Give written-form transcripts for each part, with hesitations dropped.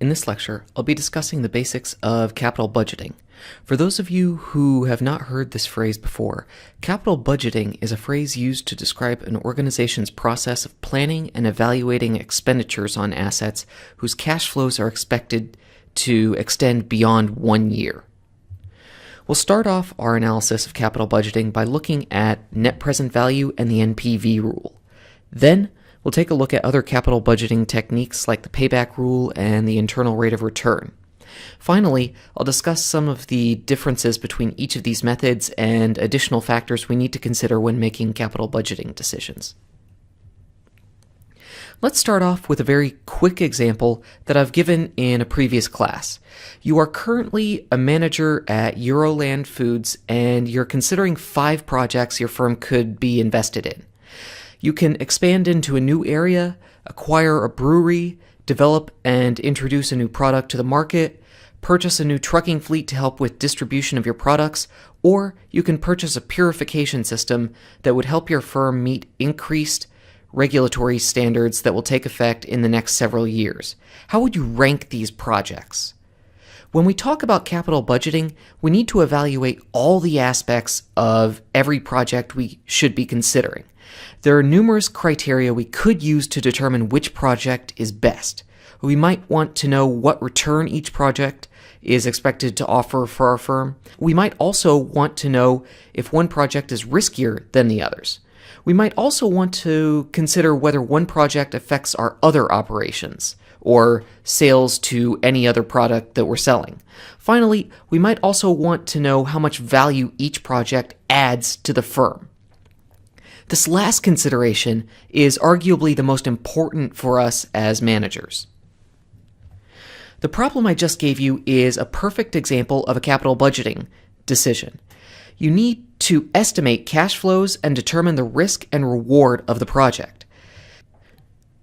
In this lecture, I'll be discussing the basics of capital budgeting. For those of you who have not heard this phrase before, capital budgeting is a phrase used to describe an organization's process of planning and evaluating expenditures on assets whose cash flows are expected to extend beyond 1 year. We'll start off our analysis of capital budgeting by looking at net present value and the NPV rule. Then, we'll take a look at other capital budgeting techniques like the payback rule and the internal rate of return. Finally, I'll discuss some of the differences between each of these methods and additional factors we need to consider when making capital budgeting decisions. Let's start off with a very quick example that I've given in a previous class. You are currently a manager at Euroland Foods and you're considering 5 projects your firm could be invested in. You can expand into a new area, acquire a brewery, develop and introduce a new product to the market, purchase a new trucking fleet to help with distribution of your products, or you can purchase a purification system that would help your firm meet increased regulatory standards that will take effect in the next several years. How would you rank these projects? When we talk about capital budgeting, we need to evaluate all the aspects of every project we should be considering. There are numerous criteria we could use to determine which project is best. We might want to know what return each project is expected to offer for our firm. We might also want to know if one project is riskier than the others. We might also want to consider whether one project affects our other operations or sales to any other product that we're selling. Finally, we might also want to know how much value each project adds to the firm. This last consideration is arguably the most important for us as managers. The problem I just gave you is a perfect example of a capital budgeting decision. You need to estimate cash flows and determine the risk and reward of the project.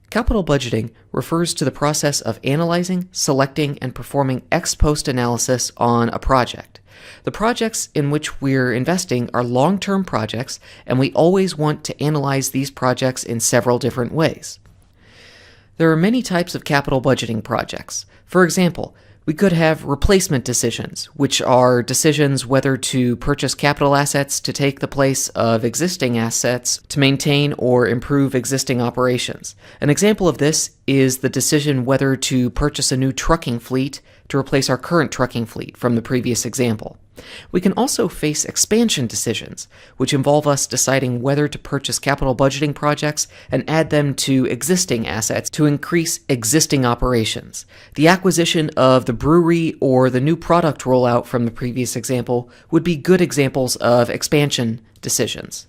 Capital budgeting refers to the process of analyzing, selecting, and performing ex post analysis on a project. The projects in which we're investing are long-term projects, and we always want to analyze these projects in several different ways. There are many types of capital budgeting projects. For example, we could have replacement decisions, which are decisions whether to purchase capital assets to take the place of existing assets to maintain or improve existing operations. An example of this is the decision whether to purchase a new trucking fleet to replace our current trucking fleet from the previous example. We can also face expansion decisions, which involve us deciding whether to purchase capital budgeting projects and add them to existing assets to increase existing operations. The acquisition of the brewery or the new product rollout from the previous example would be good examples of expansion decisions.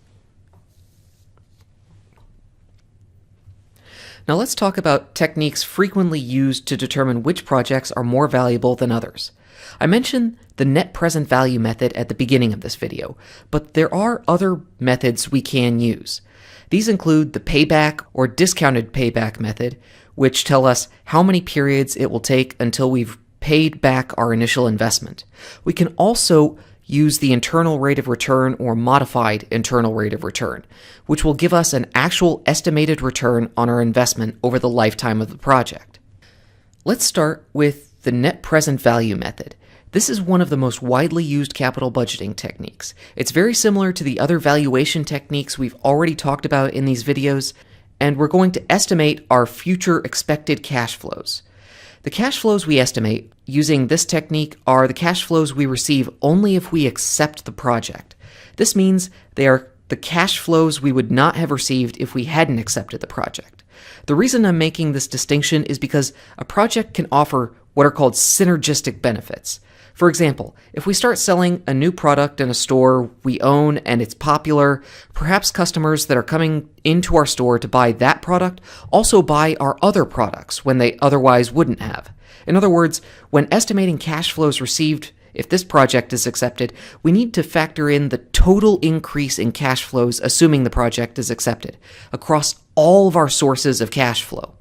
Now let's talk about techniques frequently used to determine which projects are more valuable than others. I mentioned the net present value method at the beginning of this video, but there are other methods we can use. These include the payback or discounted payback method, which tell us how many periods it will take until we've paid back our initial investment. We can also use the internal rate of return or modified internal rate of return, which will give us an actual estimated return on our investment over the lifetime of the project. Let's start with the net present value method. This is one of the most widely used capital budgeting techniques. It's very similar to the other valuation techniques we've already talked about in these videos, and we're going to estimate our future expected cash flows. The cash flows we estimate using this technique are the cash flows we receive only if we accept the project. This means they are the cash flows we would not have received if we hadn't accepted the project. The reason I'm making this distinction is because a project can offer what are called synergistic benefits. For example, if we start selling a new product in a store we own and it's popular, perhaps customers that are coming into our store to buy that product also buy our other products when they otherwise wouldn't have. In other words, when estimating cash flows received, if this project is accepted, we need to factor in the total increase in cash flows assuming the project is accepted across all of our sources of cash flow.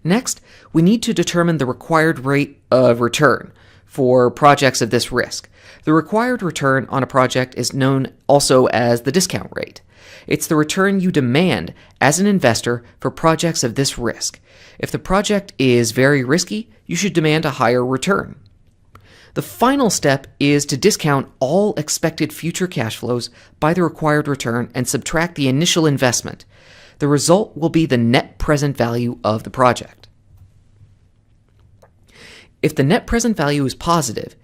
Next, we need to determine the required rate of return for projects of this risk. The required return on a project is known also as the discount rate. It's the return you demand as an investor for projects of this risk. If the project is very risky, you should demand a higher return. The final step is to discount all expected future cash flows by the required return and subtract the initial investment. The result will be the net present value of the project. If the net present value is positive,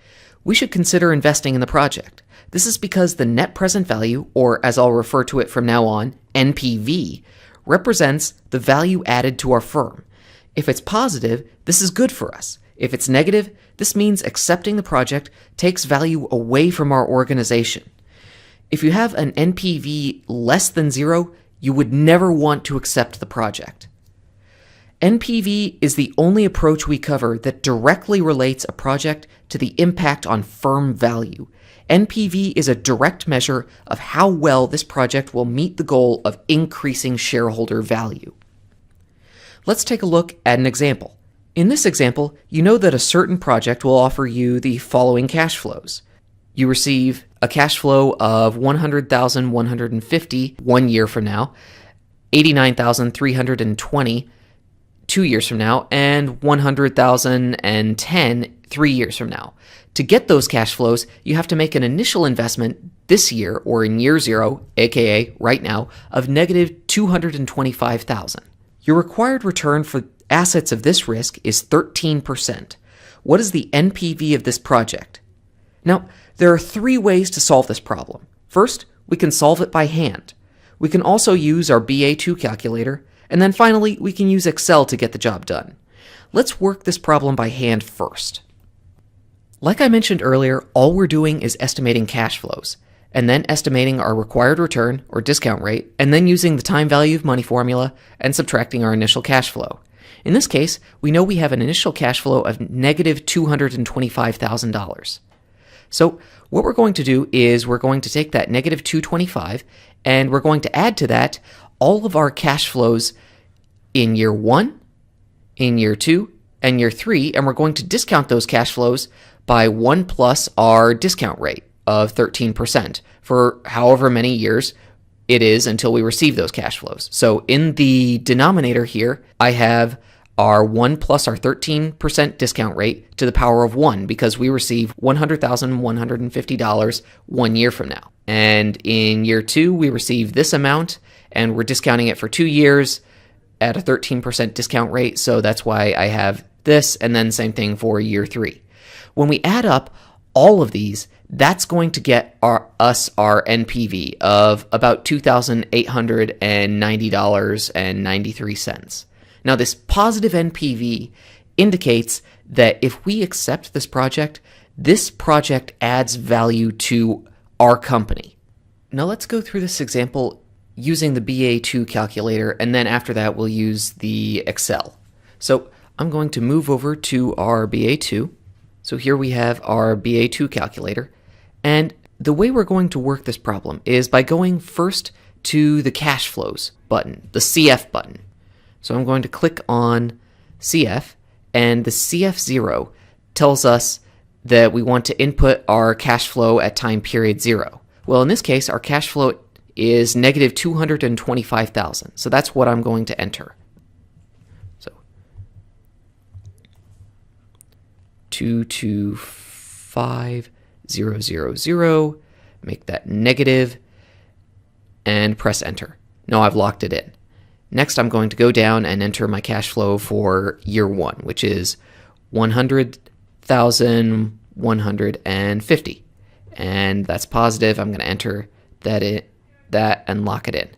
we should consider investing in the project. This is because the net present value, or as I'll refer to it from now on, NPV, represents the value added to our firm. If it's positive, this is good for us. If it's negative, this means accepting the project takes value away from our organization. If you have an NPV less than 0, you would never want to accept the project. NPV is the only approach we cover that directly relates a project to the impact on firm value. NPV is a direct measure of how well this project will meet the goal of increasing shareholder value. Let's take a look at an example. In this example, you know that a certain project will offer you the following cash flows. You receive a cash flow of $100,150 1 year from now, $89,320 2 years from now, and $100,010 3 years from now. To get those cash flows, you have to make an initial investment this year, or in year 0, aka right now, of negative $225,000. Your required return for assets of this risk is 13%. What is the NPV of this project? Now, there are 3 ways to solve this problem. First, we can solve it by hand. We can also use our BA2 calculator, and then finally, we can use Excel to get the job done. Let's work this problem by hand first. Like I mentioned earlier, all we're doing is estimating cash flows, and then estimating our required return, or discount rate, and then using the time value of money formula and subtracting our initial cash flow. In this case, we know we have an initial cash flow of negative $225,000. So what we're going to do is we're going to take that negative $225,000 and we're going to add to that all of our cash flows in year 1, in year 2, and year 3, and we're going to discount those cash flows by 1 plus our discount rate of 13% for however many years it is until we receive those cash flows. So in the denominator here, I have our 1 plus our 13% discount rate to the power of 1 because we receive $100,150 1 year from now. And in year 2, we receive this amount, and we're discounting it for 2 years at a 13% discount rate. So that's why I have this, and then same thing for year 3. When we add up all of these, that's going to get us our NPV of about $2,890.93. Now, this positive NPV indicates that if we accept this project adds value to our company. Now, let's go through this example using the BA2 calculator, and then after that, we'll use the Excel. So I'm going to move over to our BA2. So here we have our BA2 calculator, and the way we're going to work this problem is by going first to the cash flows button, the CF button. So I'm going to click on CF, and the CF0 tells us that we want to input our cash flow at time period 0. Well, in this case, our cash flow is negative $225,000. So that's what I'm going to enter. So 225,000, make that negative, and press enter. Now I've locked it in. Next, I'm going to go down and enter my cash flow for year 1, which is $100,150. And that's positive. I'm going to enter that and lock it in.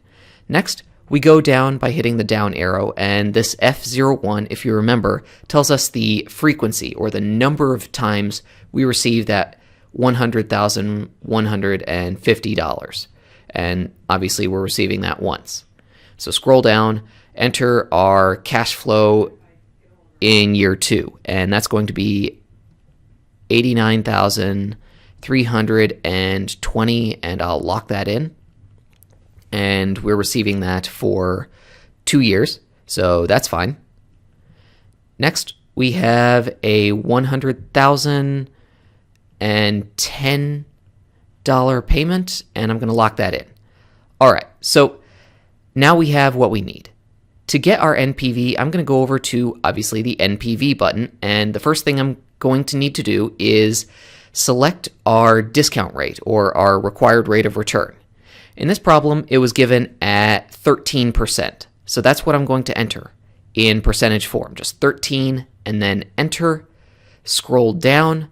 Next, we go down by hitting the down arrow, and this F01, if you remember, tells us the frequency or the number of times we receive that $100,150. And obviously, we're receiving that once. So scroll down, enter our cash flow in year 2, and that's going to be $89,320, and I'll lock that in. And we're receiving that for 2 years, so that's fine. Next, we have a $100,010 payment, and I'm going to lock that in. All right, so now we have what we need. to get our NPV, I'm going to go over to, obviously, the NPV button. And the first thing I'm going to need to do is select our discount rate, or our required rate of return. In this problem, it was given at 13%. So that's what I'm going to enter in percentage form. Just 13, and then enter, scroll down,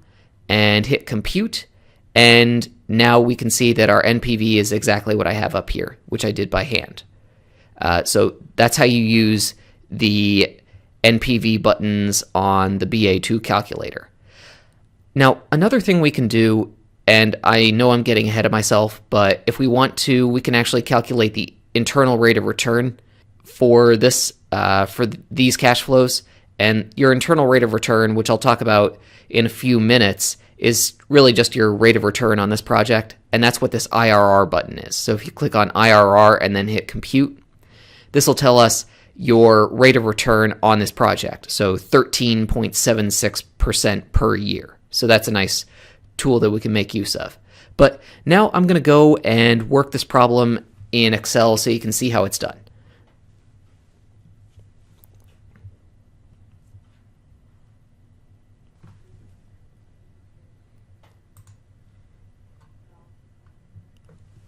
and hit compute. And now we can see that our NPV is exactly what I have up here, which I did by hand. So that's how you use the NPV buttons on the BA2 calculator. Now, another thing we can do, and I know I'm getting ahead of myself, but if we want to, we can actually calculate the internal rate of return for this, for these cash flows. And your internal rate of return, which I'll talk about in a few minutes, is really just your rate of return on this project. And that's what this IRR button is. So if you click on IRR and then hit compute, this will tell us your rate of return on this project. So 13.76% per year. So that's a nice tool that we can make use of. But now I'm going to go and work this problem in Excel so you can see how it's done.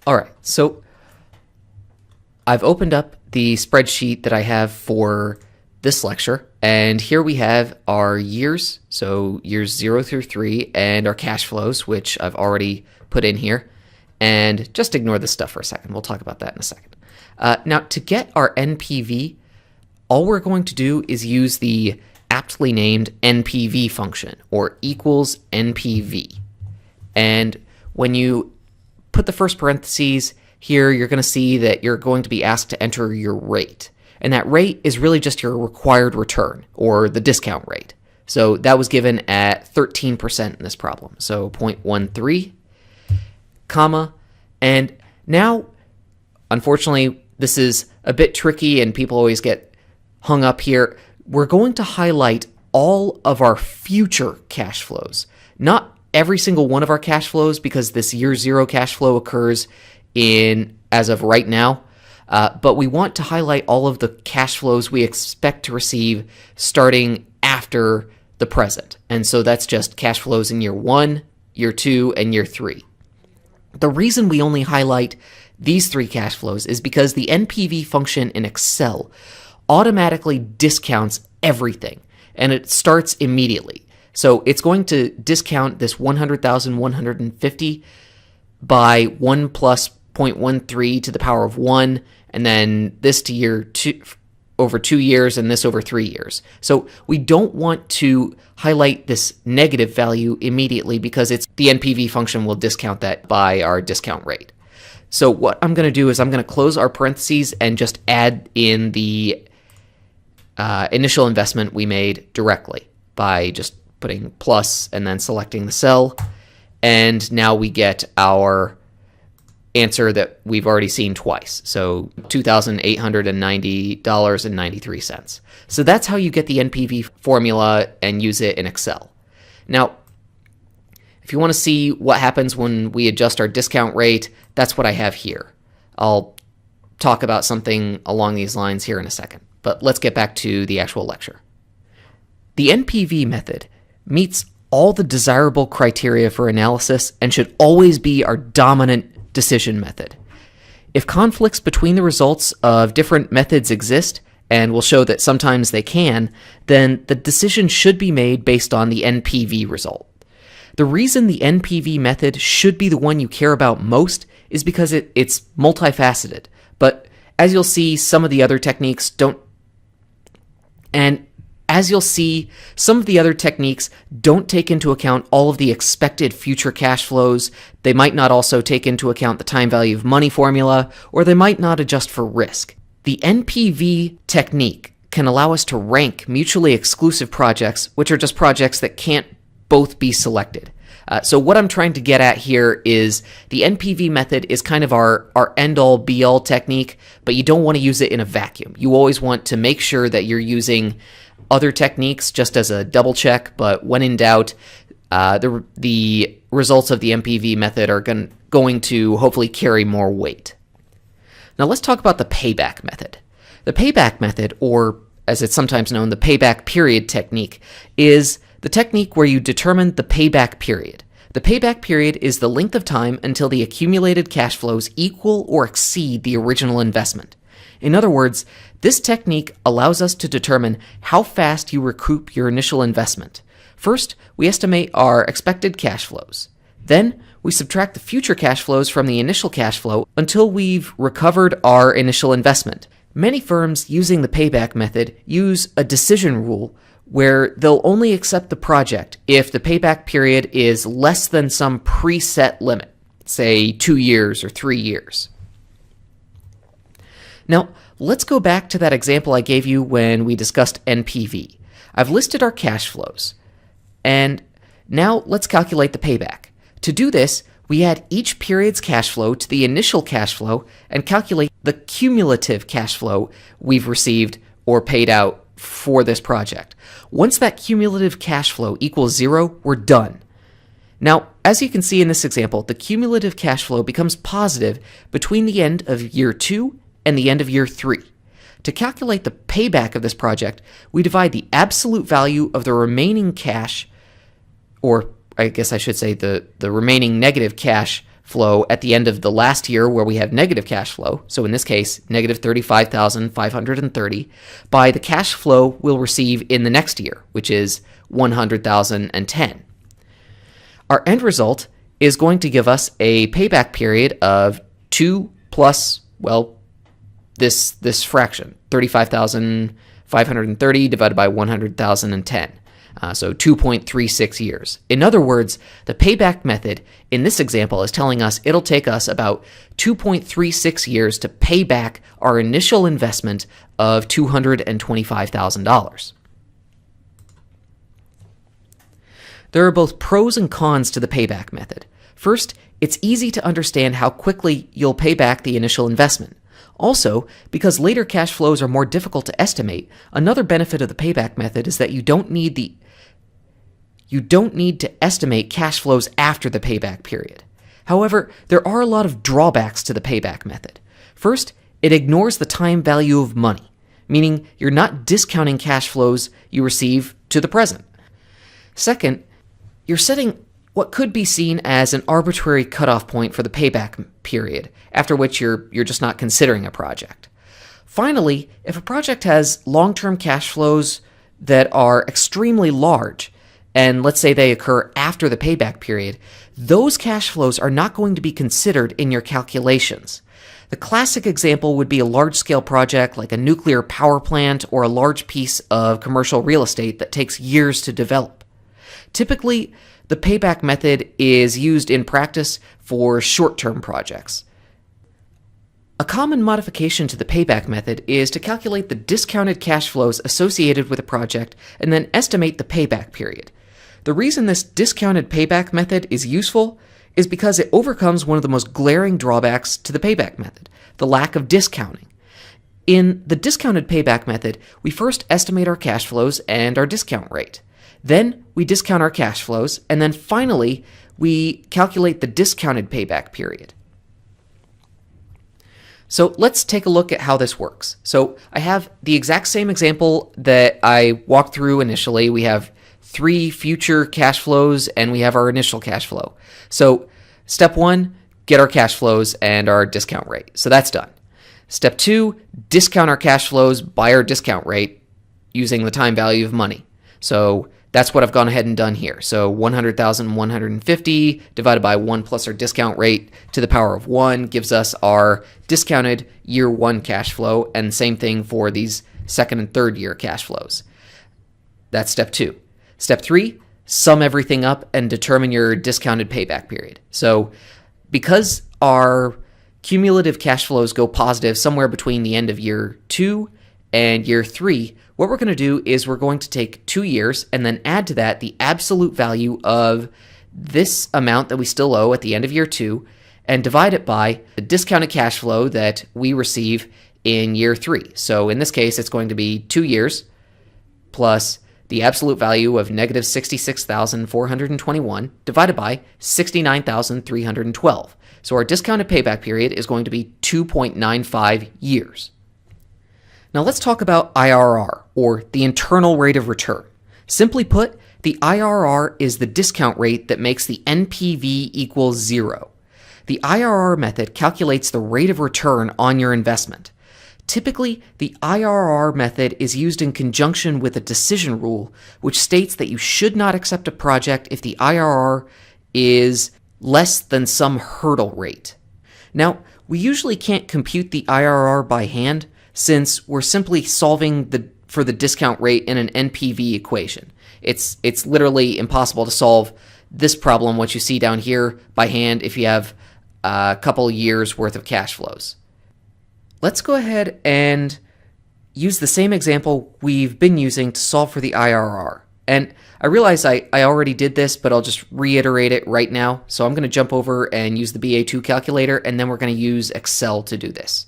All right, so I've opened up the spreadsheet that I have for this lecture, and here we have our years, so years 0 through 3, and our cash flows, which I've already put in here. And just ignore this stuff for a second. We'll talk about that in a second. Now, to get our NPV, all we're going to do is use the aptly named NPV function, or equals NPV. And when you put the first parentheses here, you're going to see that you're going to be asked to enter your rate. And that rate is really just your required return, or the discount rate. So that was given at 13% in this problem. So 0.13, comma, and now, unfortunately, this is a bit tricky and people always get hung up here. We're going to highlight all of our future cash flows, not every single one of our cash flows, because this year 0 cash flow occurs as of right now. But we want to highlight all of the cash flows we expect to receive starting after the present. And so that's just cash flows in year 1, year 2, and year 3. The reason we only highlight these 3 cash flows is because the NPV function in Excel automatically discounts everything, and it starts immediately. So it's going to discount this 100,150 by 1 plus 0.13 to the power of 1, and then this to year 2 over 2 years, and this over 3 years. So we don't want to highlight this negative value immediately, because the NPV function will discount that by our discount rate. So what I'm going to do is I'm going to close our parentheses and just add in the initial investment we made directly by just putting plus and then selecting the cell. And now we get our answer that we've already seen twice. So $2,890.93. So that's how you get the NPV formula and use it in Excel. Now, if you want to see what happens when we adjust our discount rate, that's what I have here. I'll talk about something along these lines here in a second, but let's get back to the actual lecture. The NPV method meets all the desirable criteria for analysis and should always be our dominant decision method. If conflicts between the results of different methods exist, and we'll show that sometimes they can, then the decision should be made based on the NPV result. The reason the NPV method should be the one you care about most is because it's multifaceted, but as you'll see, some of the other techniques don't. And as you'll see, some of the other techniques don't take into account all of the expected future cash flows. They might not also take into account the time value of money formula, or they might not adjust for risk. The NPV technique can allow us to rank mutually exclusive projects, which are just projects that can't both be selected. So what I'm trying to get at here is the NPV method is kind of our end-all be-all technique, but you don't want to use it in a vacuum. You always want to make sure that you're using other techniques just as a double check, but when in doubt, the results of the NPV method are going to hopefully carry more weight. Now let's talk about the payback method. The payback method, or as it's sometimes known, the payback period technique, is the technique where you determine the payback period. The payback period is the length of time until the accumulated cash flows equal or exceed the original investment. In other words, this technique allows us to determine how fast you recoup your initial investment. First, we estimate our expected cash flows. Then, we subtract the future cash flows from the initial cash flow until we've recovered our initial investment. Many firms using the payback method use a decision rule where they'll only accept the project if the payback period is less than some preset limit, say 2 years or 3 years. Now, let's go back to that example I gave you when we discussed NPV. I've listed our cash flows, and now let's calculate the payback. To do this, we add each period's cash flow to the initial cash flow and calculate the cumulative cash flow we've received or paid out for this project. Once that cumulative cash flow equals 0, we're done. Now, as you can see in this example, the cumulative cash flow becomes positive between the end of year 2 and the end of year 3. To calculate the payback of this project, we divide the absolute value of the remaining cash, or I guess I should say the remaining negative cash flow at the end of the last year where we have negative cash flow, so in this case, negative $35,530, by the cash flow we'll receive in the next year, which is $100,010. Our end result is going to give us a payback period of 2 plus, well, this fraction, 35,530 divided by 100,010. So 2.36 years. In other words, the payback method in this example is telling us it'll take us about 2.36 years to pay back our initial investment of $225,000. There are both pros and cons to the payback method. First, it's easy to understand how quickly you'll pay back the initial investment. Also, because later cash flows are more difficult to estimate, another benefit of the payback method is that you don't need to estimate cash flows after the payback period. However, there are a lot of drawbacks to the payback method. First, it ignores the time value of money, meaning you're not discounting cash flows you receive to the present. Second, you're setting what could be seen as an arbitrary cutoff point for the payback period, after which you're just not considering a project. Finally, if a project has long-term cash flows that are extremely large, and let's say they occur after the payback period, those cash flows are not going to be considered in your calculations. The classic example would be a large-scale project like a nuclear power plant or a large piece of commercial real estate that takes years to develop. Typically, the payback method is used in practice for short-term projects. A common modification to the payback method is to calculate the discounted cash flows associated with a project and then estimate the payback period. The reason this discounted payback method is useful is because it overcomes one of the most glaring drawbacks to the payback method, the lack of discounting. In the discounted payback method, we first estimate our cash flows and our discount rate. Then we discount our cash flows, and then finally, we calculate the discounted payback period. So let's take a look at how this works. So I have the exact same example that I walked through initially. We have 3 future cash flows, and we have our initial cash flow. So step 1, get our cash flows and our discount rate. So that's done. Step 2, discount our cash flows by our discount rate using the time value of money. So that's what I've gone ahead and done here. So 100,150 divided by 1 plus our discount rate to the power of 1 gives us our discounted year 1 cash flow, and same thing for these second and third year cash flows. That's step 2. Step 3, sum everything up and determine your discounted payback period. So because our cumulative cash flows go positive somewhere between the end of year 2 and year 3, what we're going to do is we're going to take 2 years and then add to that the absolute value of this amount that we still owe at the end of year 2 and divide it by the discounted cash flow that we receive in year 3. So in this case, it's going to be 2 years plus the absolute value of negative 66,421 divided by 69,312. So our discounted payback period is going to be 2.95 years. Now let's talk about IRR, or the internal rate of return. Simply put, the IRR is the discount rate that makes the NPV equal 0. The IRR method calculates the rate of return on your investment. Typically, the IRR method is used in conjunction with a decision rule, which states that you should not accept a project if the IRR is less than some hurdle rate. Now, we usually can't compute the IRR by hand since we're simply solving for the discount rate in an NPV equation. It's literally impossible to solve this problem, what you see down here, by hand if you have a couple years worth of cash flows. Let's go ahead and use the same example we've been using to solve for the IRR. And I realize I already did this, but I'll just reiterate it right now. So I'm going to jump over and use the BA2 Calculator, and then we're going to use Excel to do this.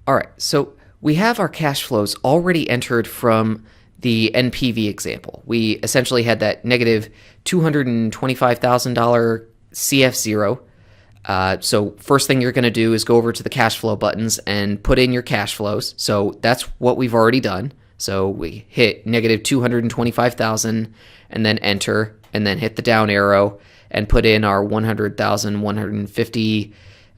All right, so we have our cash flows already entered from the NPV example. We essentially had that negative $225,000 CF0. So first thing you're going to do is go over to the cash flow buttons and put in your cash flows. So that's what we've already done. So we hit negative 225,000 and then enter, and then hit the down arrow and put in our 100,150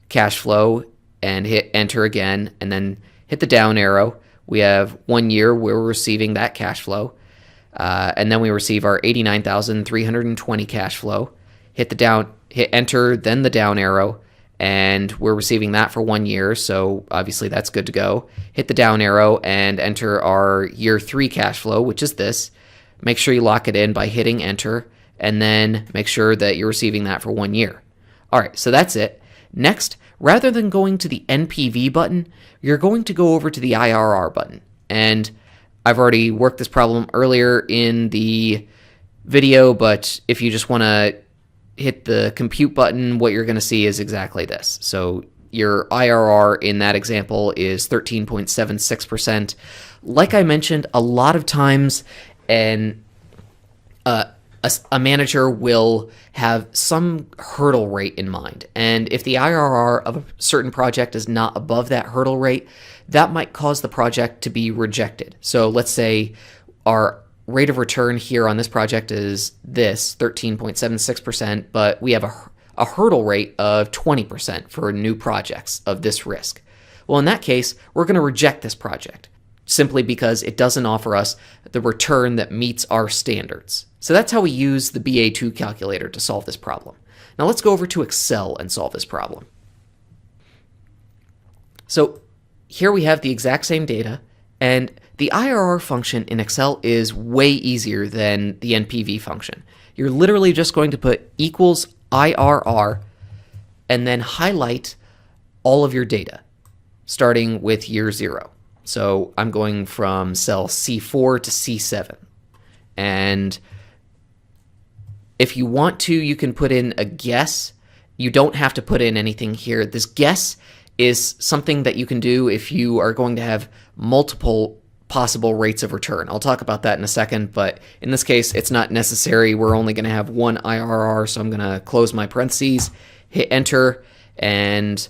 cash flow and hit enter again, and then hit the down arrow. We have 1 year where we're receiving that cash flow. And then we receive our 89,320 cash flow. Hit enter, then the down arrow, and we're receiving that for 1 year, so obviously that's good to go. Hit the down arrow and enter our year 3 cash flow, which is this. Make sure you lock it in by hitting enter, and then make sure that you're receiving that for 1 year. All right, so that's it. Next, rather than going to the NPV button, you're going to go over to the IRR button. And I've already worked this problem earlier in the video, but if you just want to hit the compute button, what you're going to see is exactly this. So your IRR in that example is 13.76%. Like I mentioned, a lot of times a manager will have some hurdle rate in mind. And if the IRR of a certain project is not above that hurdle rate, that might cause the project to be rejected. So let's say our rate of return here on this project is this, 13.76%, but we have a hurdle rate of 20% for new projects of this risk. Well, in that case, we're going to reject this project simply because it doesn't offer us the return that meets our standards. So that's how we use the BA2 calculator to solve this problem. Now let's go over to Excel and solve this problem. So here we have the exact same data, and the IRR function in Excel is way easier than the NPV function. You're literally just going to put equals IRR and then highlight all of your data, starting with year 0. So I'm going from cell C4 to C7. And if you want to, you can put in a guess. You don't have to put in anything here. This guess is something that you can do if you are going to have multiple possible rates of return. I'll talk about that in a second, but in this case, it's not necessary. We're only going to have one IRR, so I'm going to close my parentheses, hit enter, and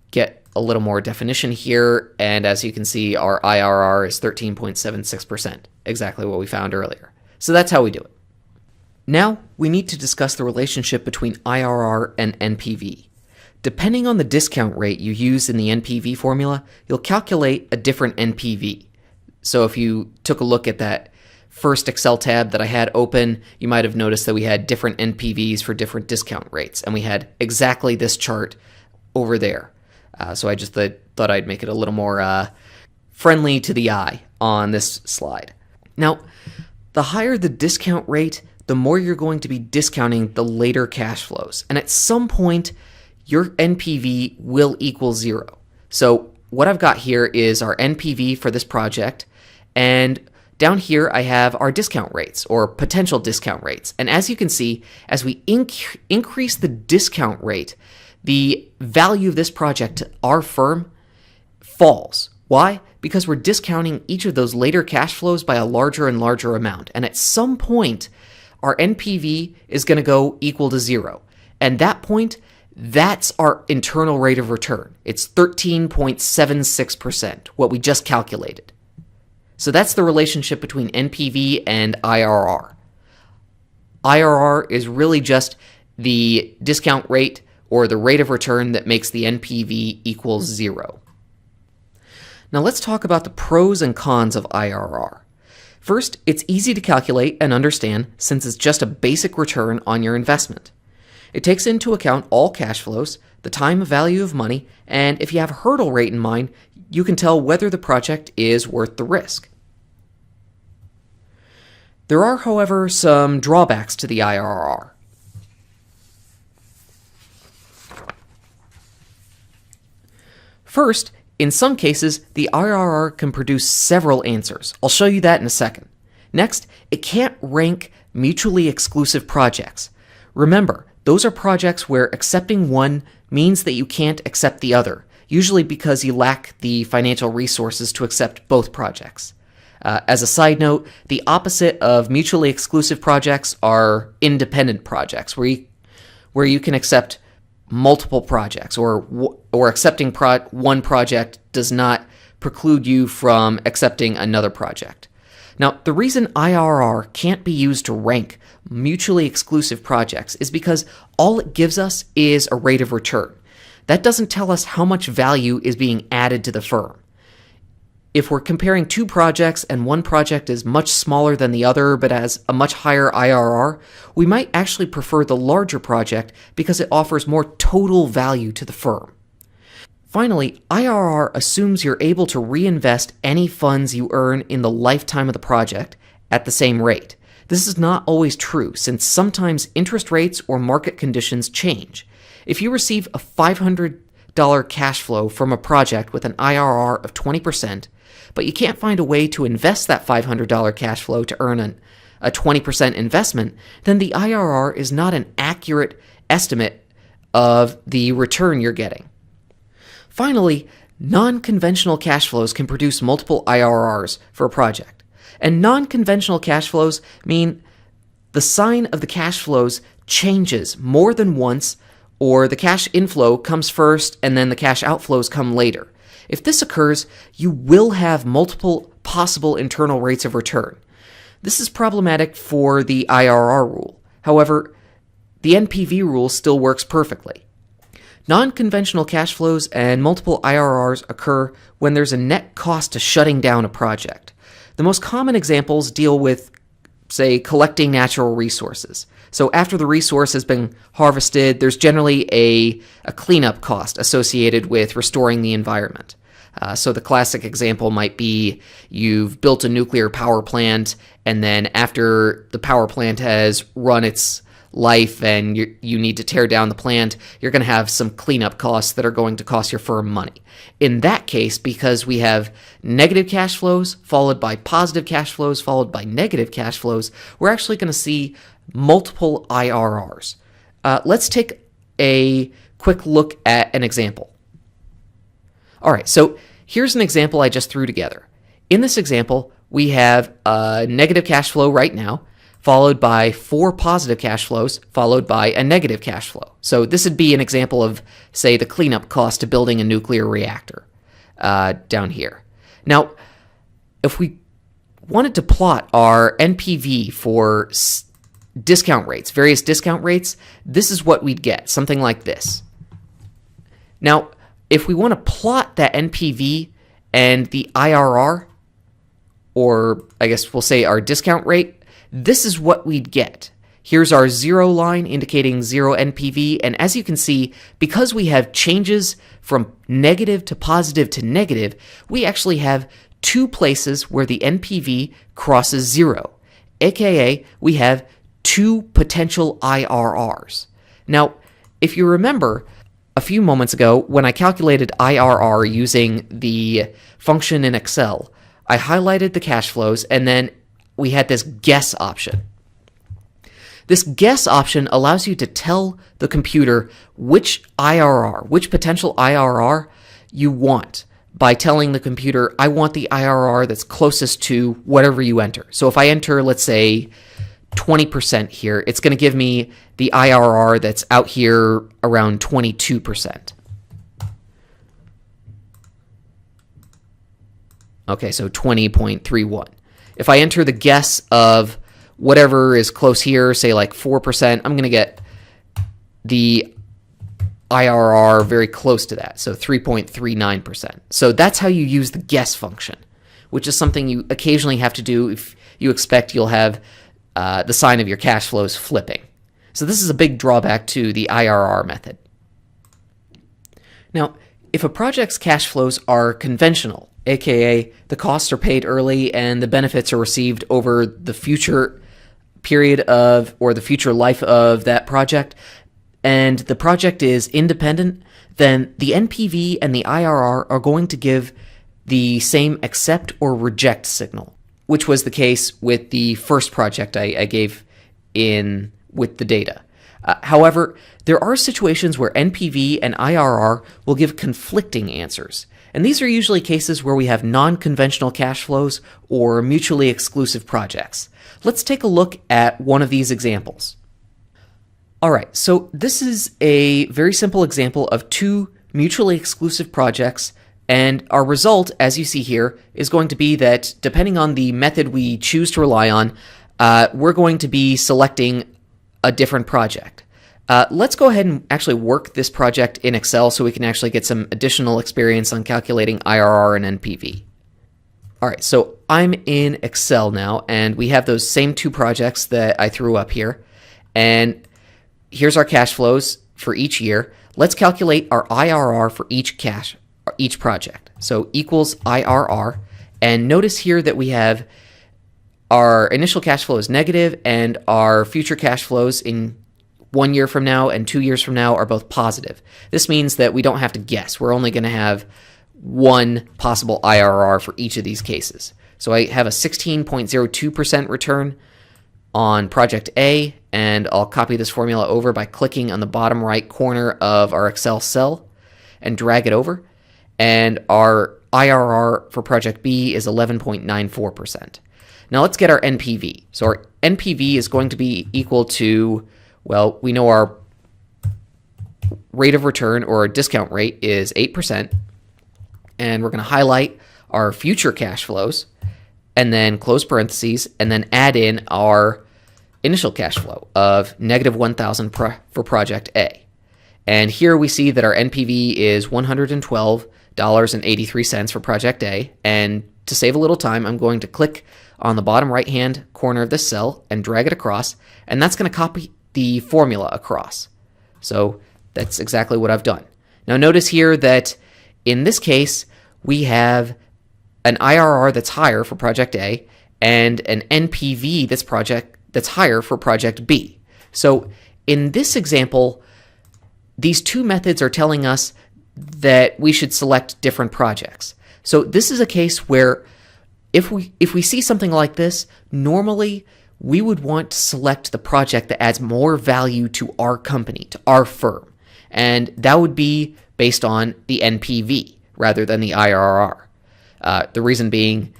get a little more definition here. And as you can see, our IRR is 13.76%, exactly what we found earlier. So that's how we do it. Now, we need to discuss the relationship between IRR and NPV. Depending on the discount rate you use in the NPV formula, you'll calculate a different NPV. So if you took a look at that first Excel tab that I had open, you might have noticed that we had different NPVs for different discount rates, and we had exactly this chart over there. So I just thought I'd make it a little more friendly to the eye on this slide. Now, the higher the discount rate, the more you're going to be discounting the later cash flows. And at some point, your NPV will equal 0. So what I've got here is our NPV for this project, and down here I have our discount rates or potential discount rates. And as you can see, as we increase the discount rate, the value of this project to our firm falls. Why? Because we're discounting each of those later cash flows by a larger and larger amount. And at some point, our NPV is going to go equal to 0. And that point, That's our internal rate of return. It's 13.76%, what we just calculated. So that's the relationship between NPV and IRR. IRR is really just the discount rate or the rate of return that makes the NPV equal 0. Now let's talk about the pros and cons of IRR. First, it's easy to calculate and understand since it's just a basic return on your investment. It takes into account all cash flows, the time value of money, and if you have a hurdle rate in mind, you can tell whether the project is worth the risk. There are, however, some drawbacks to the IRR. First, in some cases, the IRR can produce several answers. I'll show you that in a second. Next, it can't rank mutually exclusive projects. Remember, those are projects where accepting one means that you can't accept the other, usually because you lack the financial resources to accept both projects. As a side note, the opposite of mutually exclusive projects are independent projects, where you can accept multiple projects, or accepting one project does not preclude you from accepting another project. Now, the reason IRR can't be used to rank mutually exclusive projects is because all it gives us is a rate of return. That doesn't tell us how much value is being added to the firm. If we're comparing two projects and one project is much smaller than the other but has a much higher IRR, we might actually prefer the larger project because it offers more total value to the firm. Finally, IRR assumes you're able to reinvest any funds you earn in the lifetime of the project at the same rate. This is not always true, since sometimes interest rates or market conditions change. If you receive a $500 cash flow from a project with an IRR of 20%, but you can't find a way to invest that $500 cash flow to earn a 20% investment, then the IRR is not an accurate estimate of the return you're getting. Finally, non-conventional cash flows can produce multiple IRRs for a project. And non-conventional cash flows mean the sign of the cash flows changes more than once, or the cash inflow comes first and then the cash outflows come later. If this occurs, you will have multiple possible internal rates of return. This is problematic for the IRR rule. However, the NPV rule still works perfectly. Non-conventional cash flows and multiple IRRs occur when there's a net cost to shutting down a project. The most common examples deal with, say, collecting natural resources. So after the resource has been harvested, there's generally a cleanup cost associated with restoring the environment. So the classic example might be you've built a nuclear power plant, and then after the power plant has run its life and you need to tear down the plant, you're going to have some cleanup costs that are going to cost your firm money. In that case, because we have negative cash flows followed by positive cash flows followed by negative cash flows, we're actually going to see multiple IRRs. Let's take a quick look at an example. All right, so here's an example I just threw together. In this example, we have a negative cash flow right now, followed by 4 positive cash flows, followed by a negative cash flow. So this would be an example of, say, the cleanup cost to building a nuclear reactor down here. Now, if we wanted to plot our NPV for discount rates, various discount rates, this is what we'd get, something like this. Now, if we want to plot that NPV and the IRR, or I guess we'll say our discount rate, this is what we'd get. Here's our 0 line indicating 0 NPV, and as you can see, because we have changes from negative to negative, we actually have 2 places where the NPV crosses 0, aka we have 2 potential IRRs. Now, if you remember, a few moments ago, when I calculated IRR using the function in Excel, I highlighted the cash flows, and then we had this guess option. This guess option allows you to tell the computer which IRR, which potential IRR you want by telling the computer, I want the IRR that's closest to whatever you enter. So if I enter, let's say, 20% here, it's going to give me the IRR that's out here around 22%. Okay, so 20.31. If I enter the guess of whatever is close here, say like 4%, I'm going to get the IRR very close to that, so 3.39%. So that's how you use the guess function, which is something you occasionally have to do if you expect you'll have the sign of your cash flows flipping. So this is a big drawback to the IRR method. Now, if a project's cash flows are conventional, aka the costs are paid early and the benefits are received over the future period of, or the future life of that project, and the project is independent, then the NPV and the IRR are going to give the same accept or reject signal, which was the case with the first project I gave in with the data. However, there are situations where NPV and IRR will give conflicting answers. And these are usually cases where we have non-conventional cash flows or mutually exclusive projects. Let's take a look at one of these examples. All right, so this is a very simple example of two mutually exclusive projects, and our result, as you see here, is going to be that depending on the method we choose to rely on, we're going to be selecting a different project. Let's go ahead and actually work this project in Excel so we can actually get some additional experience on calculating IRR and NPV. All right, so I'm in Excel now, and we have those same two projects that I threw up here. And here's our cash flows for each year. Let's calculate our IRR for each project. So equals IRR. And notice here that we have our initial cash flow is negative and our future cash flows in 1 year from now and 2 years from now are both positive. This means that we don't have to guess. We're only going to have one possible IRR for each of these cases. So I have a 16.02% return on project A, and I'll copy this formula over by clicking on the bottom right corner of our Excel cell and drag it over. And our IRR for project B is 11.94%. Now let's get our NPV. So our NPV is going to be equal to, well, we know our rate of return or our discount rate is 8%. And we're going to highlight our future cash flows and then close parentheses and then add in our initial cash flow of negative 1,000 for project A. And here we see that our NPV is $112.83 for project A. And to save a little time, I'm going to click on the bottom right-hand corner of this cell and drag it across, and that's going to copy the formula across. So that's exactly what I've done. Now notice here that in this case, we have an IRR that's higher for project A and an NPV that's higher for project B. So in this example, these two methods are telling us that we should select different projects. So this is a case where if we see something like this, normally we would want to select the project that adds more value to our company, to our firm. And that would be based on the NPV rather than the IRR. The reason being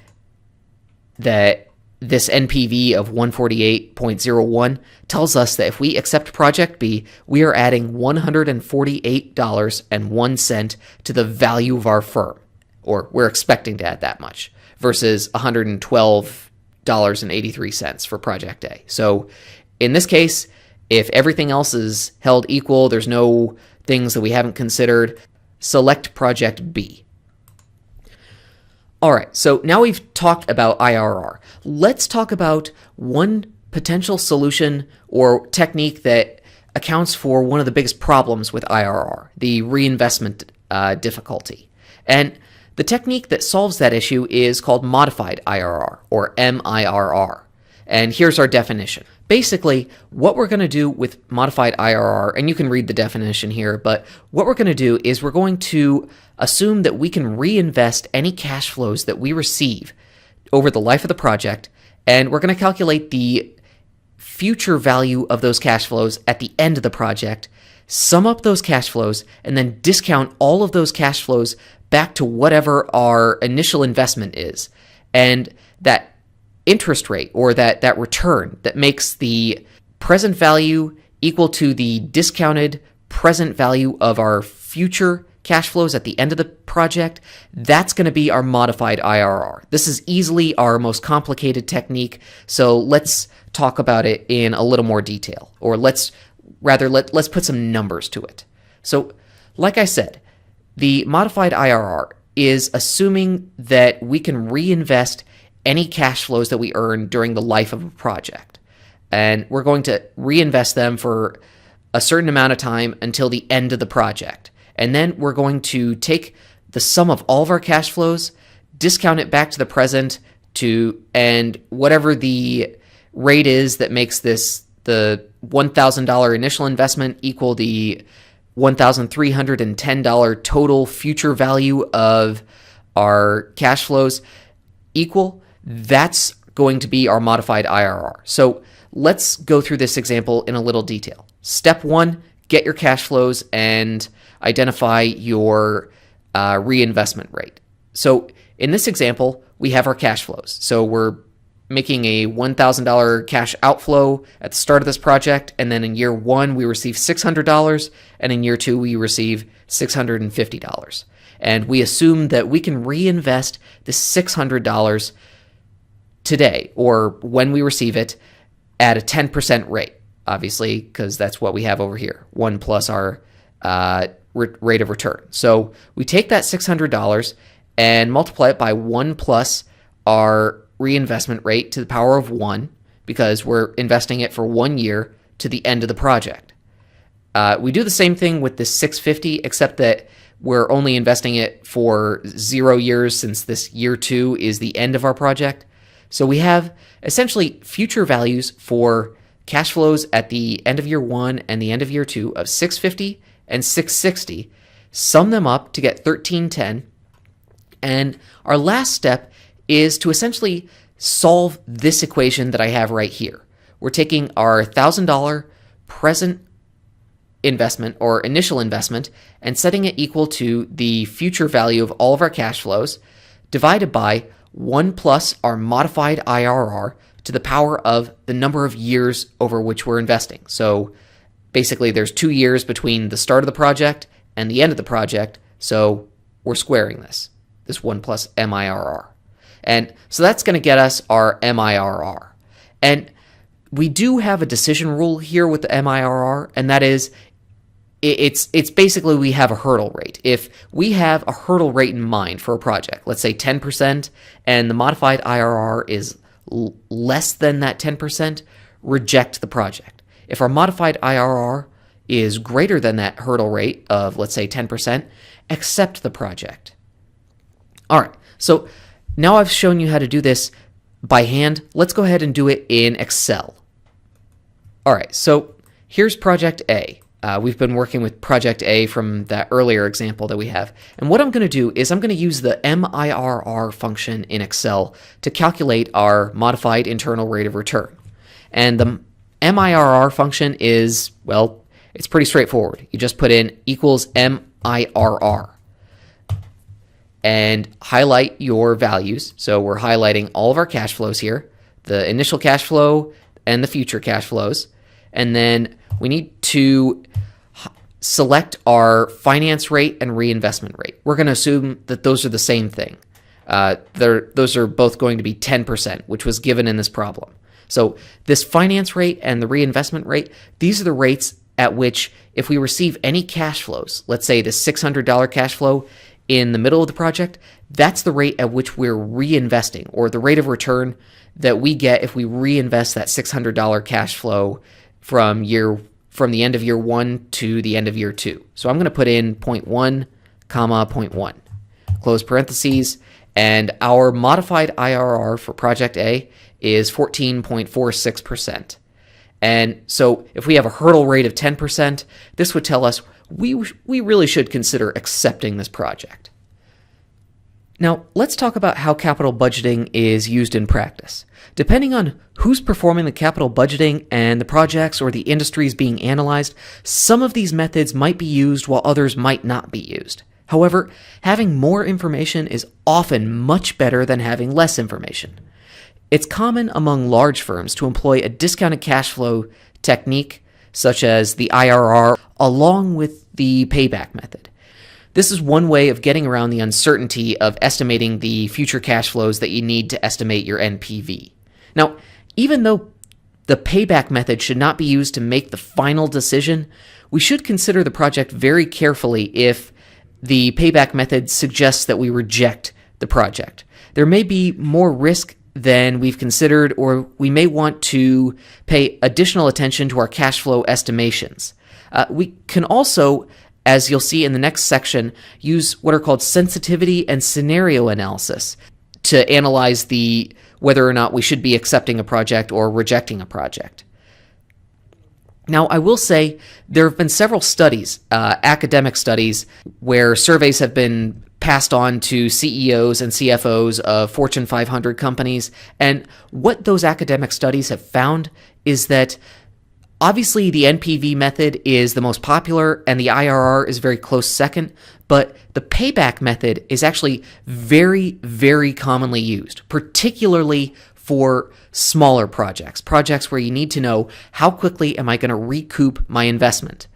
that this NPV of 148.01 tells us that if we accept project B, we are adding $148.01 to the value of our firm, or we're expecting to add that much, versus $112.83 for project A. So in this case, if everything else is held equal, there's no things that we haven't considered, select project B. All right, so now we've talked about IRR. Let's talk about one potential solution or technique that accounts for one of the biggest problems with IRR, the reinvestment difficulty. And the technique that solves that issue is called modified IRR, or MIRR. And here's our definition. Basically, what we're going to do with modified IRR, and you can read the definition here, but what we're going to do is we're going to assume that we can reinvest any cash flows that we receive over the life of the project, and we're going to calculate the future value of those cash flows at the end of the project, sum up those cash flows, and then discount all of those cash flows back to whatever our initial investment is. And that interest rate, or that return that makes the present value equal to the discounted present value of our future cash flows at the end of the project, that's going to be our modified IRR. This is easily our most complicated technique, so let's talk about it in a little more detail, or let's put some numbers to it. So, like I said, the modified IRR is assuming that we can reinvest any cash flows that we earn during the life of a project. And we're going to reinvest them for a certain amount of time until the end of the project. And then we're going to take the sum of all of our cash flows, discount it back to the present and whatever the rate is that makes this the $1,000 initial investment equal the $1,310 total future value of our cash flows equal, that's going to be our modified IRR. So let's go through this example in a little detail. Step 1, get your cash flows and identify your reinvestment rate. So in this example, we have our cash flows. So we're making a $1,000 cash outflow at the start of this project, and then in year 1 we receive $600, and in year 2 we receive $650. And we assume that we can reinvest this $600 today, or when we receive it, at a 10% rate, obviously, because that's what we have over here, 1 plus our rate of return. So we take that $600 and multiply it by 1 plus our reinvestment rate to the power of 1, because we're investing it for 1 year to the end of the project. We do the same thing with this $650, except that we're only investing it for 0 years, since this year 2 is the end of our project. So we have essentially future values for cash flows at the end of year 1 and the end of year 2 of $650 and $660. Sum them up to get $1,310. And our last step is to essentially solve this equation that I have right here. We're taking our $1,000 present investment or initial investment and setting it equal to the future value of all of our cash flows divided by 1 plus our modified IRR to the power of the number of years over which we're investing. So basically there's 2 years between the start of the project and the end of the project, so we're squaring this 1 plus MIRR. And so that's going to get us our MIRR. And we do have a decision rule here with the MIRR, and that is it's basically we have a hurdle rate. If we have a hurdle rate in mind for a project, let's say 10%, and the modified IRR is less than that 10%, reject the project. If our modified IRR is greater than that hurdle rate of, let's say, 10%, accept the project. All right, so now I've shown you how to do this by hand. Let's go ahead and do it in Excel. All right, so here's Project A. We've been working with Project A from that earlier example that we have. And what I'm going to do is I'm going to use the MIRR function in Excel to calculate our modified internal rate of return. And the MIRR function is, well, it's pretty straightforward. You just put in equals MIRR and highlight your values. So we're highlighting all of our cash flows here, the initial cash flow and the future cash flows. And then we need to select our finance rate and reinvestment rate. We're going to assume that those are the same thing. Those are both going to be 10%, which was given in this problem. So this finance rate and the reinvestment rate, these are the rates at which if we receive any cash flows, let's say the $600 cash flow in the middle of the project, that's the rate at which we're reinvesting, or the rate of return that we get if we reinvest that $600 cash flow from the end of year 1 to the end of year 2. So I'm going to put in 0.1, comma 0.1, close parentheses, and our modified IRR for Project A is 14.46%. And so if we have a hurdle rate of 10%, this would tell us we really should consider accepting this project. Now, let's talk about how capital budgeting is used in practice. Depending on who's performing the capital budgeting and the projects or the industries being analyzed, some of these methods might be used while others might not be used. However, having more information is often much better than having less information. It's common among large firms to employ a discounted cash flow technique, such as the IRR, along with the payback method. This is one way of getting around the uncertainty of estimating the future cash flows that you need to estimate your NPV. Now, even though the payback method should not be used to make the final decision, we should consider the project very carefully if the payback method suggests that we reject the project. There may be more risk than we've considered, or we may want to pay additional attention to our cash flow estimations. We can also, as you'll see in the next section, use what are called sensitivity and scenario analysis to analyze whether or not we should be accepting a project or rejecting a project. Now, I will say there have been several studies, academic studies, where surveys have been passed on to CEOs and CFOs of Fortune 500 companies. And what those academic studies have found is that obviously the NPV method is the most popular and the IRR is very close second, but the payback method is actually very, very commonly used, particularly for smaller projects where you need to know how quickly am I going to recoup my investment.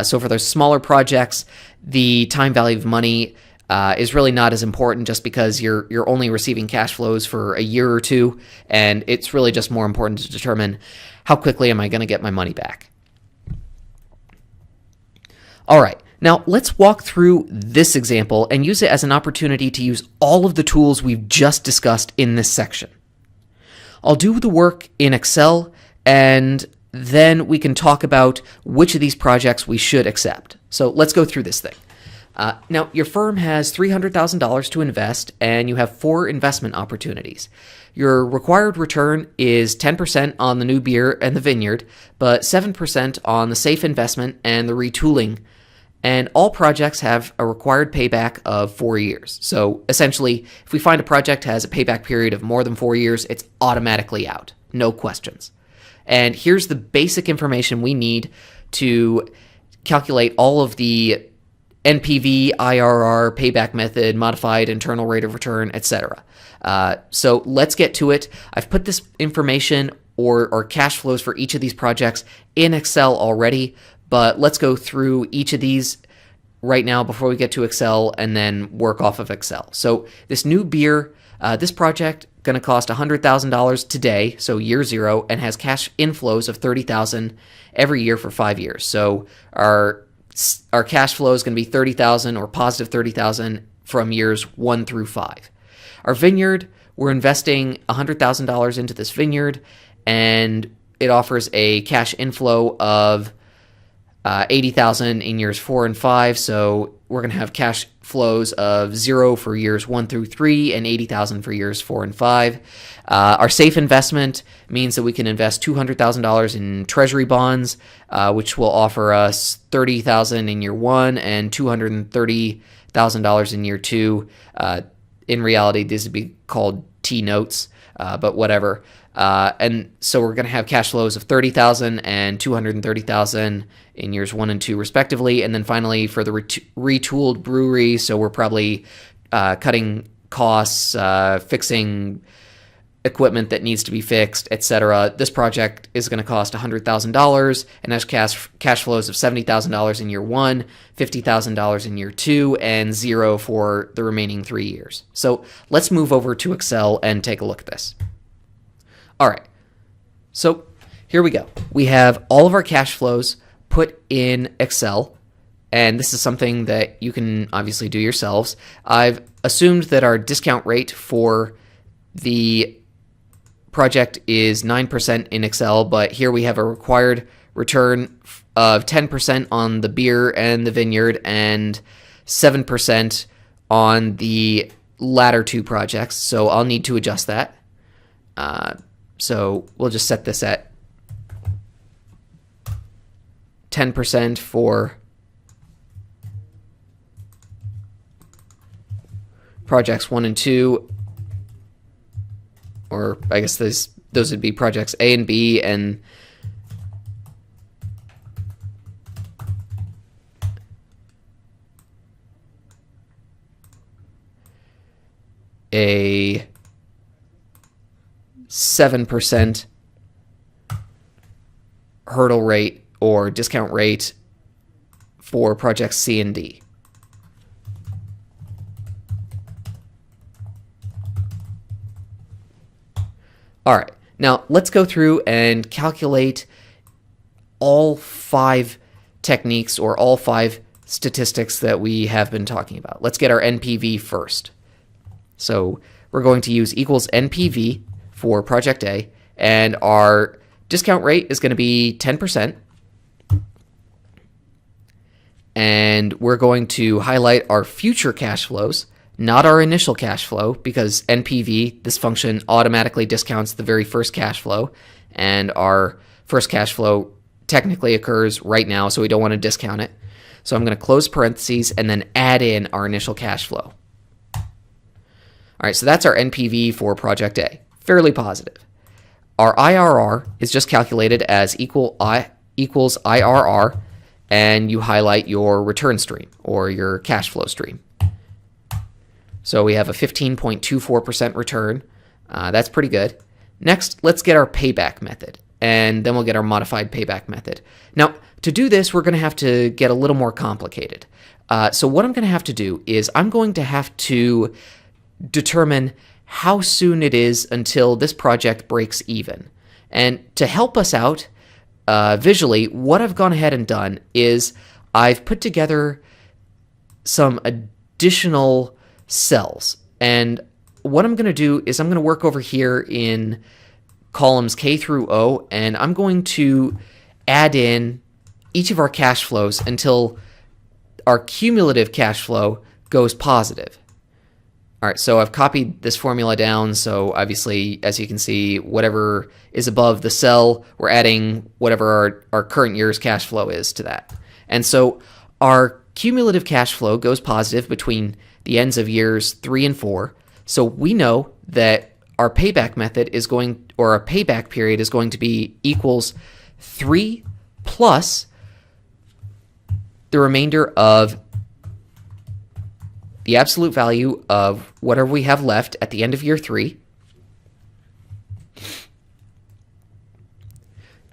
So for those smaller projects, the time value of money is really not as important, just because you're only receiving cash flows for a year or two, and it's really just more important to determine how quickly am I going to get my money back. All right, now let's walk through this example and use it as an opportunity to use all of the tools we've just discussed in this section. I'll do the work in Excel, and then we can talk about which of these projects we should accept. So let's go through this thing. Now, your firm has $300,000 to invest, and you have 4 investment opportunities. Your required return is 10% on the new beer and the vineyard, but 7% on the safe investment and the retooling. And all projects have a required payback of 4 years. So essentially, if we find a project has a payback period of more than 4 years, it's automatically out. No questions. And here's the basic information we need to calculate all of the NPV, IRR, payback method, modified internal rate of return, etc. So let's get to it. I've put this information or cash flows for each of these projects in Excel already, but let's go through each of these right now before we get to Excel and then work off of Excel. So this new beer, this project going to cost $100,000 today, so year 0, and has cash inflows of $30,000 every year for 5 years. So our cash flow is going to be $30,000 or positive $30,000 from years 1 through 5. Our vineyard, we're investing $100,000 into this vineyard, and it offers a cash inflow of $80,000 in years 4 and 5. So we're going to have cash flows of 0 for years 1 through 3 and $80,000 for years 4 and 5. Our safe investment means that we can invest $200,000 in treasury bonds, which will offer us $30,000 in year 1 and $230,000 in year 2. In reality, these would be called T-notes, but whatever. And so we're going to have cash flows of $30,000 and $230,000 in years 1 and 2 respectively. And then finally for the retooled brewery, so we're probably cutting costs, fixing equipment that needs to be fixed, etc. This project is going to cost $100,000 and has cash flows of $70,000 in year 1, $50,000 in year 2, and 0 for the remaining 3 years. So let's move over to Excel and take a look at this. All right, so here we go. We have all of our cash flows put in Excel, and this is something that you can obviously do yourselves. I've assumed that our discount rate for the project is 9% in Excel, but here we have a required return of 10% on the beer and the vineyard and 7% on the latter 2 projects, so I'll need to adjust that. So we'll just set this at 10% for projects 1 and 2, or I guess those would be projects A and B, and a 7% hurdle rate or discount rate for projects C and D. All right, now let's go through and calculate all 5 techniques or all 5 statistics that we have been talking about. Let's get our NPV first. So we're going to use equals NPV for project A, and our discount rate is going to be 10%. And we're going to highlight our future cash flows, not our initial cash flow, because NPV, this function automatically discounts the very first cash flow, and our first cash flow technically occurs right now, so we don't want to discount it. So I'm going to close parentheses and then add in our initial cash flow. All right, so that's our NPV for project A. Fairly positive. Our IRR is just calculated as equals IRR, and you highlight your return stream or your cash flow stream. So we have a 15.24% return. That's pretty good. Next, let's get our payback method, and then we'll get our modified payback method. Now, to do this, we're going to have to get a little more complicated. So what I'm going to have to do is I'm going to have to determine how soon it is until this project breaks even. And to help us out visually, what I've gone ahead and done is I've put together some additional cells. And what I'm going to do is I'm going to work over here in columns K through O, and I'm going to add in each of our cash flows until our cumulative cash flow goes positive. All right, so I've copied this formula down, so obviously, as you can see, whatever is above the cell, we're adding whatever our current year's cash flow is to that. And so our cumulative cash flow goes positive between the ends of years 3 and 4, so we know that our payback method is going, or our payback period is going to be equals 3 plus the remainder of the absolute value of whatever we have left at the end of year 3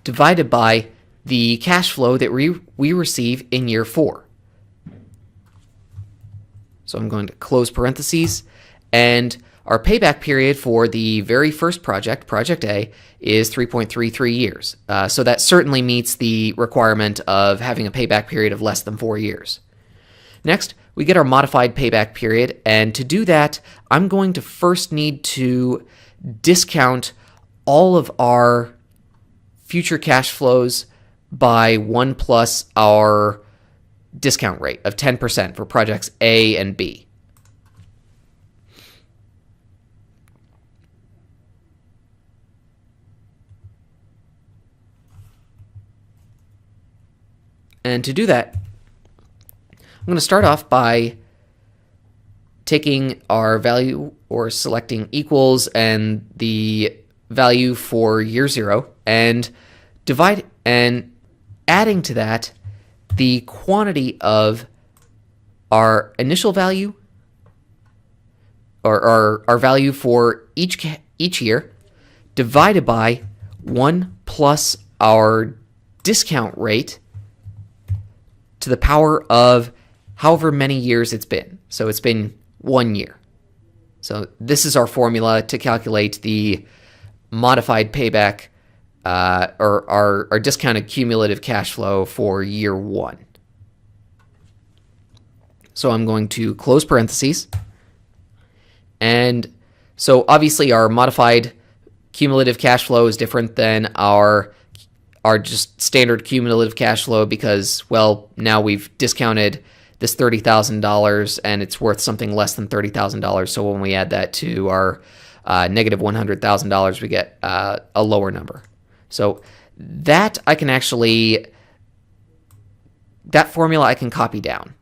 divided by the cash flow that we receive in year 4. So I'm going to close parentheses, and our payback period for the very first project, project A, is 3.33 years. So that certainly meets the requirement of having a payback period of less than 4 years. Next, we get our modified payback period, and to do that, I'm going to first need to discount all of our future cash flows by 1 plus our discount rate of 10% for projects A and B. And to do that, I'm going to start off by taking our value or selecting equals and the value for year 0 and divide and adding to that the quantity of our initial value or our value for each year divided by 1 plus our discount rate to the power of however many years it's been. So it's been 1 year. So this is our formula to calculate the modified payback or our discounted cumulative cash flow for year 1. So I'm going to close parentheses. And so obviously our modified cumulative cash flow is different than our just standard cumulative cash flow because, well, now we've discounted this $30,000 and it's worth something less than $30,000. So when we add that to our negative $100,000, we get a lower number. So that that formula I can copy down.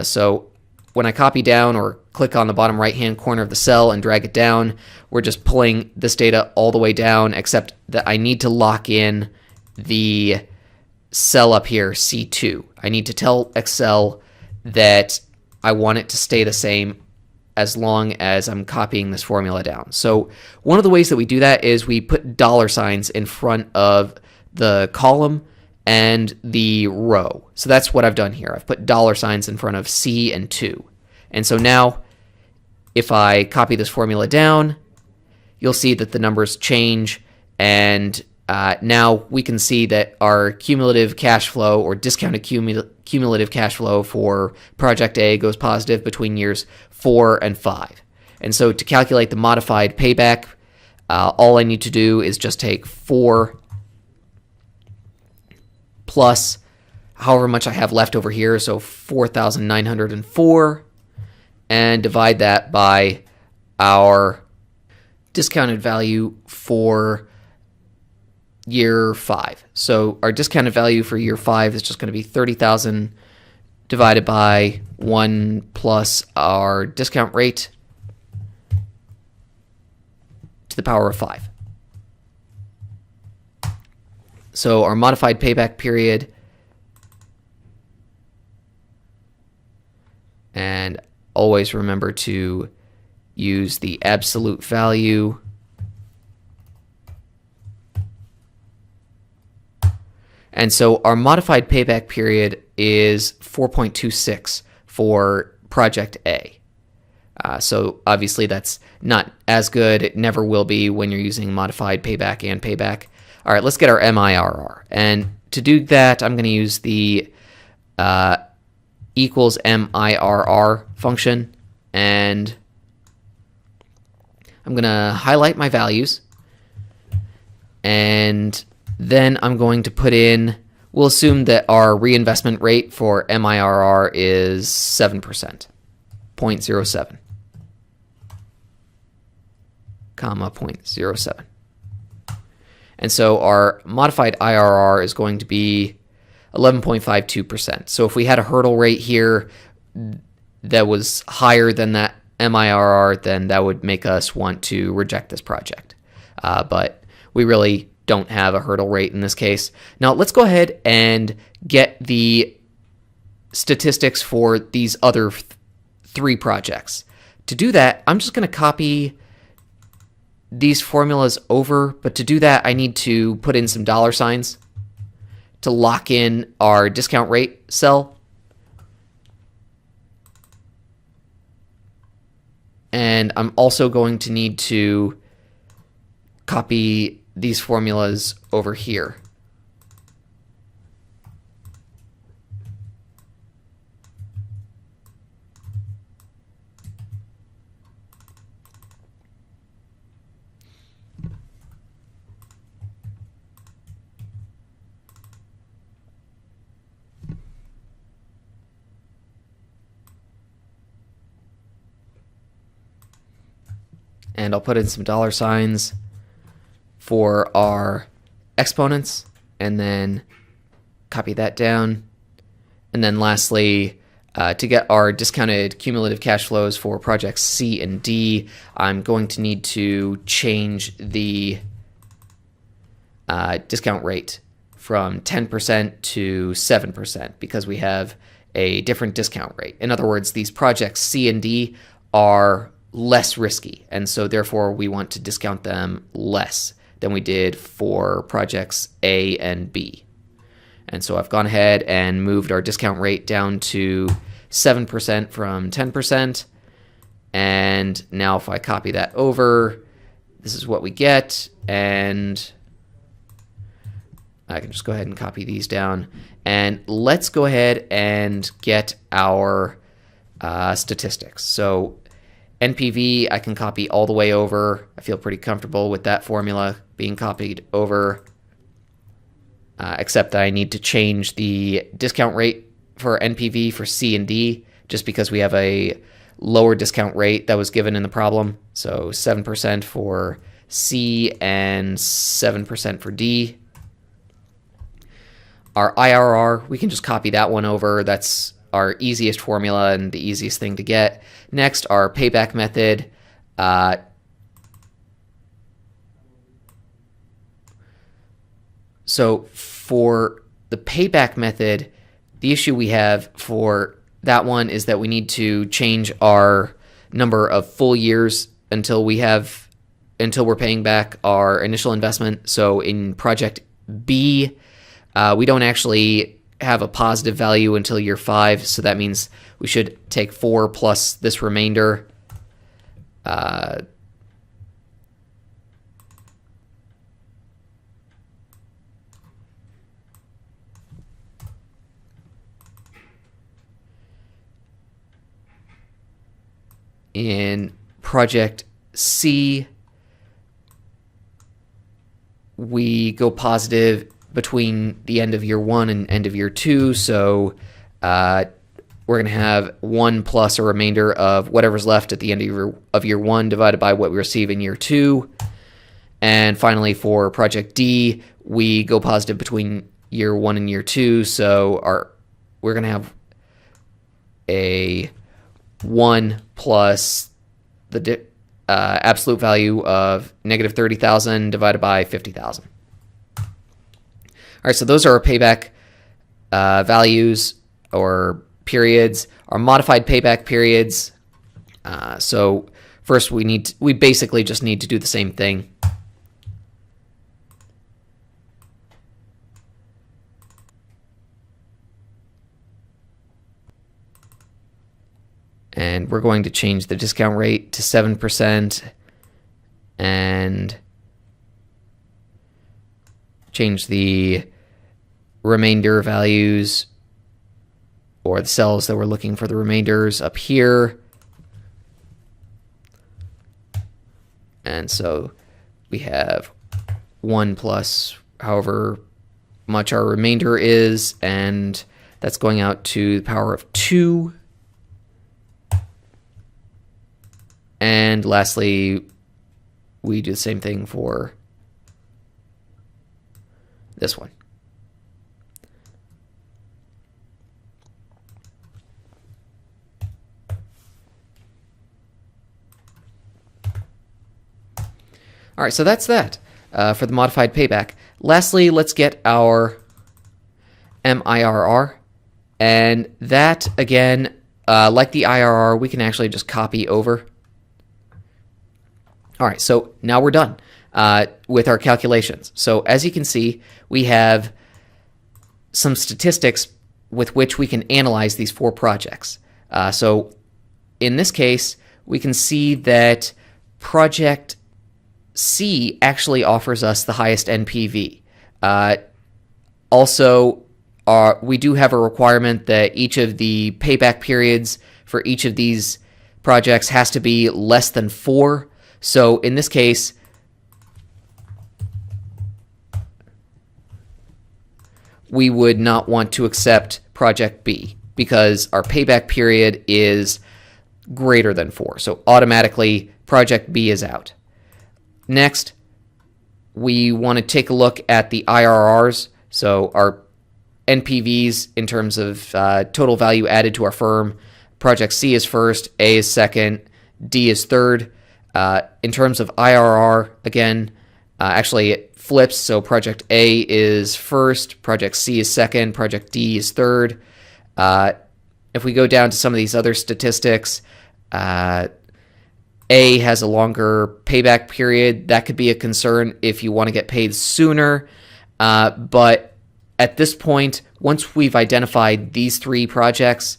So when I copy down or click on the bottom right-hand corner of the cell and drag it down, we're just pulling this data all the way down, except that I need to lock in the cell up here, C2. I need to tell Excel that I want it to stay the same as long as I'm copying this formula down. So one of the ways that we do that is we put dollar signs in front of the column and the row. So that's what I've done here. I've put dollar signs in front of C and 2. And so now if I copy this formula down, you'll see that the numbers change, and now we can see that our cumulative cash flow or discounted cumulative cash flow for project A goes positive between years 4 and 5. And so to calculate the modified payback, all I need to do is just take 4 plus however much I have left over here, so 4,904, and divide that by our discounted value for year 5. So our discounted value for year 5 is just going to be 30,000 divided by 1 plus our discount rate to the power of 5. So our modified payback period, and always remember to use the absolute value. And so our modified payback period is 4.26 for project A. So obviously that's not as good. It never will be when you're using modified payback and payback. All right, let's get our MIRR. And to do that, I'm going to use the equals MIRR function, and I'm going to highlight my values, and then I'm going to put in, we'll assume that our reinvestment rate for MIRR is 7%, 0.07, comma 0.07. And so our modified IRR is going to be 11.52%. So if we had a hurdle rate here that was higher than that MIRR, then that would make us want to reject this project. But we really don't have a hurdle rate in this case. Now let's go ahead and get the statistics for these other 3 projects. To do that, I'm just going to copy these formulas over, but to do that I need to put in some dollar signs to lock in our discount rate cell. And I'm also going to need to copy these formulas over here. And I'll put in some dollar signs for our exponents, and then copy that down. And then lastly, to get our discounted cumulative cash flows for projects C and D, I'm going to need to change the discount rate from 10% to 7% because we have a different discount rate. In other words, these projects C and D are less risky, and so therefore we want to discount them less than we did for projects A and B. And so I've gone ahead and moved our discount rate down to 7% from 10%. And now if I copy that over, this is what we get. And I can just go ahead and copy these down. And let's go ahead and get our statistics. So NPV, I can copy all the way over. I feel pretty comfortable with that formula being copied over, except that I need to change the discount rate for NPV for C and D, just because we have a lower discount rate that was given in the problem. So 7% for C and 7% for D. Our IRR, we can just copy that one over. That's our easiest formula and the easiest thing to get. Next, our payback method. So for the payback method, the issue we have for that one is that we need to change our number of full years until we're paying back our initial investment. So in project B, we don't actually have a positive value until year 5. So that means we should take 4 plus this remainder. In project C, we go positive between the end of year 1 and end of year 2. So we're going to have 1 plus a remainder of whatever's left at the end of year 1 divided by what we receive in year 2. And finally, for project D, we go positive between year 1 and year 2. So we're going to have a 1 plus the absolute value of negative 30,000 divided by 50,000. All right, so those are our payback values or periods. Our modified payback periods. So first, we basically just need to do the same thing. And we're going to change the discount rate to 7% and change the remainder values or the cells that we're looking for the remainders up here. And so we have 1 plus however much our remainder is, and that's going out to the power of 2. And lastly, we do the same thing for this one. All right, so that's that for the modified payback. Lastly, let's get our MIRR. And that, again, like the IRR, we can actually just copy over. All right, so now we're done with our calculations. So as you can see, we have some statistics with which we can analyze these 4 projects. So in this case, we can see that project C actually offers us the highest NPV. Also, we do have a requirement that each of the payback periods for each of these projects has to be less than 4. So in this case, we would not want to accept project B because our payback period is greater than 4. So automatically, project B is out. Next, we want to take a look at the IRRs. So our NPVs in terms of total value added to our firm. Project C is first, A is second, D is third. In terms of IRR, again, actually it flips. So project A is first, project C is second, project D is third. If we go down to some of these other statistics, A has a longer payback period. That could be a concern if you want to get paid sooner. But at this point, once we've identified these 3 projects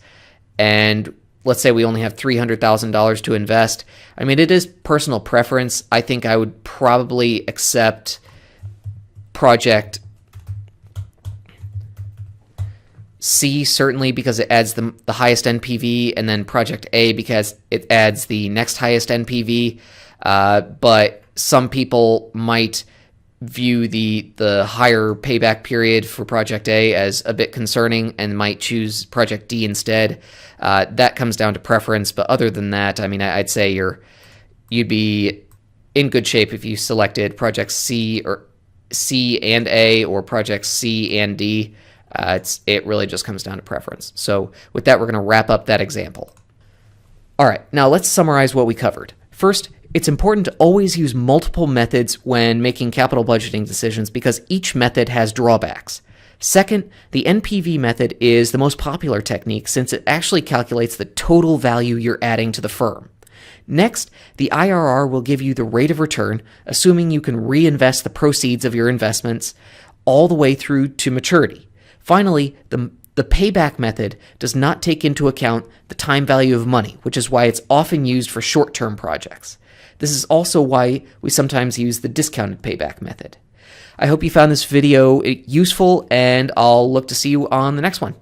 and let's say we only have $300,000 to invest. I mean, it is personal preference. I think I would probably accept project C, certainly because it adds the highest NPV, and then project A because it adds the next highest NPV. But some people might view the higher payback period for project A as a bit concerning and might choose project D instead. That comes down to preference, but other than that, I mean, I'd say you'd be in good shape if you selected project C or C and A or project C and D. It really just comes down to preference. So with that, we're going to wrap up that example. All right, now let's summarize what we covered. First, it's important to always use multiple methods when making capital budgeting decisions because each method has drawbacks. Second, the NPV method is the most popular technique since it actually calculates the total value you're adding to the firm. Next, the IRR will give you the rate of return, assuming you can reinvest the proceeds of your investments all the way through to maturity. Finally, the payback method does not take into account the time value of money, which is why it's often used for short-term projects. This is also why we sometimes use the discounted payback method. I hope you found this video useful, and I'll look to see you on the next one.